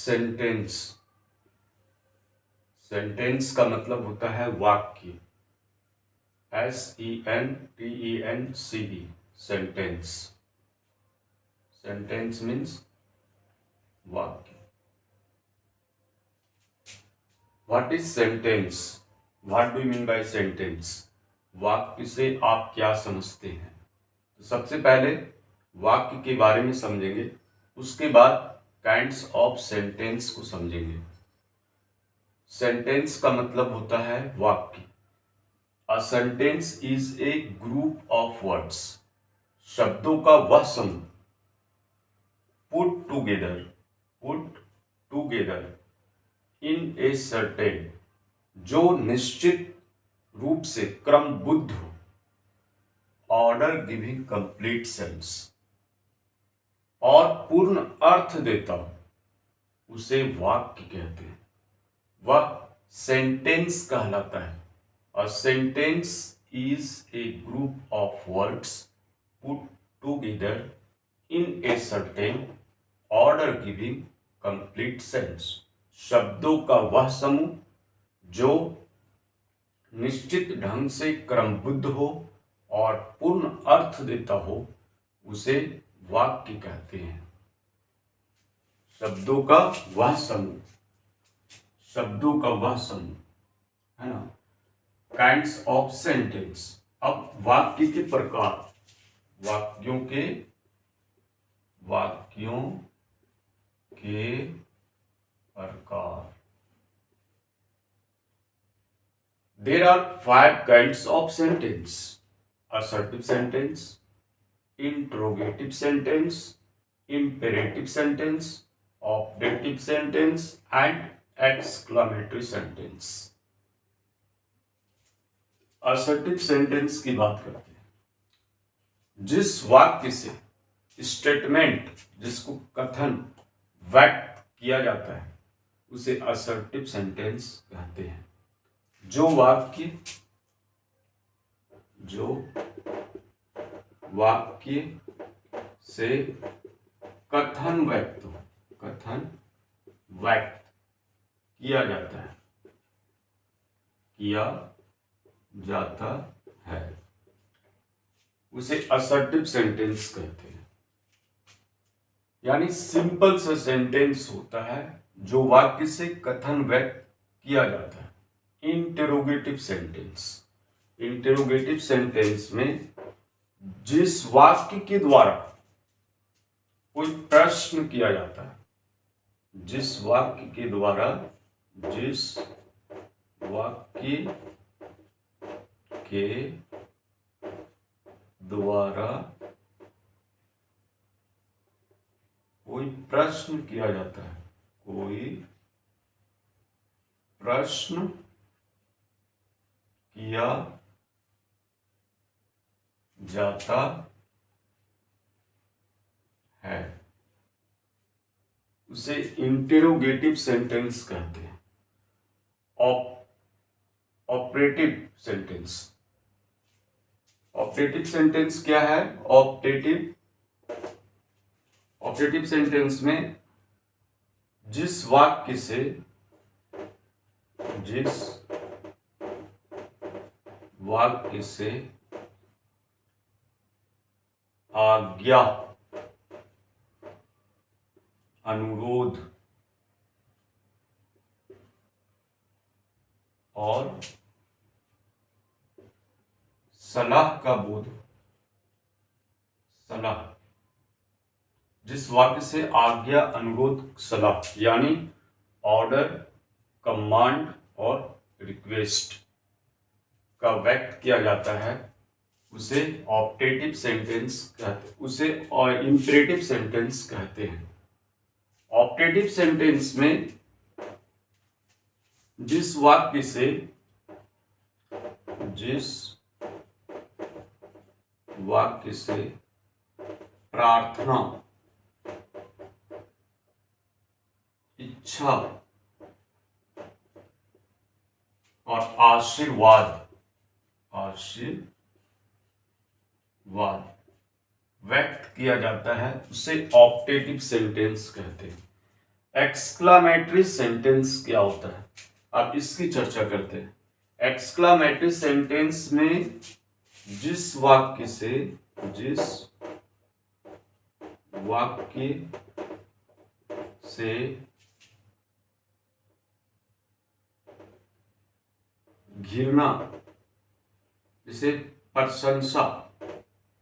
Sentence. Sentence का मतलब होता है वाक्य। SENTENCE, sentence. सेंटेंस मीन्स वाक्य। What is sentence? What do you mean by sentence? वाक्य से आप क्या समझते हैं? तो सबसे पहले वाक्य के बारे में समझेंगे, उसके बाद काइंड्स ऑफ सेंटेंस को समझेंगे। सेंटेंस का मतलब होता है वाक्य। A sentence is a group of words, शब्दों का वह समूह। Put together in a certain, जो निश्चित रूप से क्रमबद्ध हो। ऑर्डर गिविंग कंप्लीट सेंस, और पूर्ण अर्थ देता हो, उसे वाक्य कहते हैं। वह सेंटेंस कहलाता है। A sentence is a group of words put together in a certain order giving complete sense, शब्दों का वह समूह जो निश्चित ढंग से क्रमबद्ध हो और पूर्ण अर्थ देता हो, उसे वाक्य कहते हैं। शब्दों का वह समूह, शब्दों का वह समूह, है ना। Kinds of sentence. अब वाक्य के प्रकार, वाक्यों के प्रकार। There are 5 kinds of sentence: assertive sentence, interrogative sentence, imperative sentence, optative sentence and exclamatory sentence। assertive sentence की बात करते हैं। जिस वाक्य से स्टेटमेंट, जिसको कथन व्यक्त किया जाता है, उसे असर्टिव सेंटेंस कहते हैं। जो वाक्य से कथन व्यक्त किया जाता है, उसे असर्टिव सेंटेंस कहते हैं। यानी सिंपल सा सेंटेंस होता है जो वाक्य से कथन व्यक्त किया जाता है। इंटेरोगेटिव सेंटेंस में जिस वाक्य के द्वारा कोई प्रश्न किया जाता है, जिस वाक्य के द्वारा कोई प्रश्न किया जाता है, उसे इंटेरोगेटिव सेंटेंस कहते हैं। ऑपरेटिव सेंटेंस क्या है? ऑपरेटिव सेंटेंस में जिस वाक्य से आज्ञा, अनुरोध और सलाह का बोध, जिस वाक्य से आज्ञा, अनुरोध, सलाह यानी ऑर्डर, कमांड और रिक्वेस्ट का व्यक्त किया जाता है, उसे ऑप्टेटिव सेंटेंस कहते हैं, उसे इंपरेटिव सेंटेंस कहते हैं। ऑप्टेटिव सेंटेंस में जिस वाक्य से प्रार्थना, इच्छा और आशीर्वाद व्यक्त किया जाता है, उसे ऑप्टेटिव सेंटेंस कहते हैं। एक्सक्लामेटरी सेंटेंस क्या होता है, अब इसकी चर्चा करते हैं। एक्सक्लामेटरी सेंटेंस में जिस वाक्य से घृणा, जैसे प्रशंसा,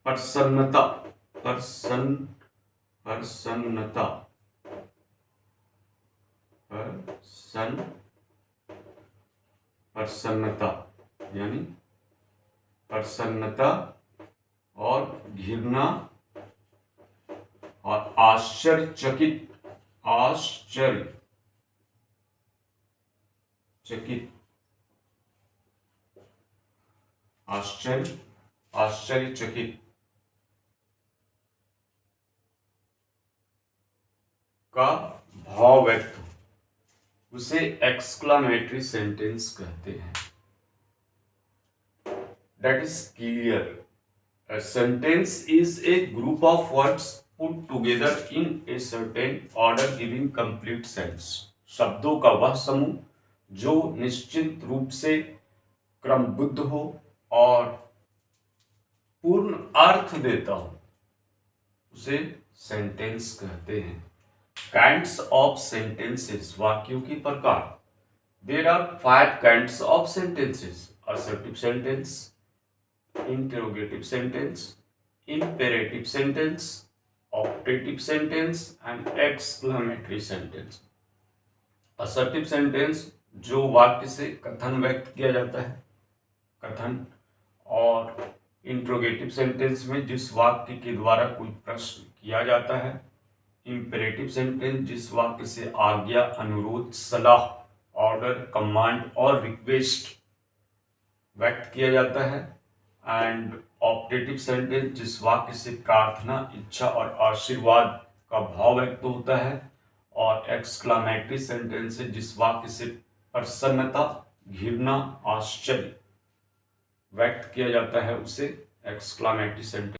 प्रसन्नता, प्रसन्नता यानी प्रसन्नता और घृणा और आश्चर्यचकित का भाव व्यक्त, उसे एक्सक्लामेटरी सेंटेंस कहते हैं। That is clear. A sentence is a group of words put together in a certain order giving complete sense. शब्दों का वह समूह जो निश्चित रूप से क्रमबद्ध हो और पूर्ण अर्थ देता हो, उसे सेंटेंस कहते हैं। काइंड्स ऑफ सेंटेंसेस, वाक्यों की प्रकार। There are 5 kinds of sentences: assertive sentence, interrogative sentence, imperative sentence, optative sentence and exclamatory sentence. assertive sentence जो वाक्य से कथन व्यक्त किया जाता है, कथन। और इंट्रोगेटिव सेंटेंस में जिस वाक्य के द्वारा कोई प्रश्न किया जाता है। इंपेरेटिव सेंटेंस जिस वाक्य से आज्ञा, अनुरोध, सलाह, ऑर्डर, कमांड और रिक्वेस्ट व्यक्त किया जाता है। एंड ऑप्टेटिव सेंटेंस जिस वाक्य से प्रार्थना, इच्छा और आशीर्वाद का भाव व्यक्त होता है। और एक्सक्लामेटरी सेंटेंस जिस वाक्य से प्रसन्नता, घृणा, आश्चर्य व्यक्त किया जाता है, उसे एक्सक्लामेटरी सेंटेंस